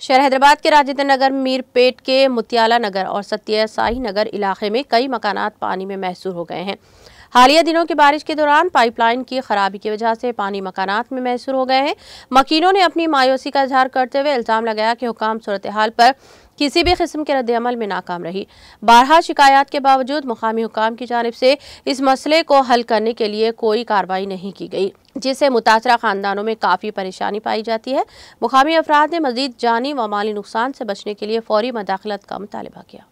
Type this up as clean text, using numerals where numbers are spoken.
शहर हैदराबाद के राजेंद्र नगर, मीरपेट के मुतियाला नगर और सत्य साई नगर इलाके में कई मकानात पानी में महसूर हो गए हैं। हालिया दिनों की बारिश के दौरान पाइपलाइन की खराबी की वजह से पानी मकानात में महसूर हो गए हैं। मकीनों ने अपनी मायूसी का इजहार करते हुए इल्जाम लगाया कि हुकाम सूरत हाल पर किसी भी किस्म के रद्द-ए-अमल में नाकाम रही। बारहा शिकायत के बावजूद मुकामी हुकाम की जानिब से इस मसले को हल करने के लिए कोई कार्रवाई नहीं की गई, जिससे मुतासरा खानदानों में काफ़ी परेशानी पाई जाती है। मुकामी अफराद ने मजीद जानी व माली नुकसान से बचने के लिए फौरी मदाखलत का मुतालबा किया।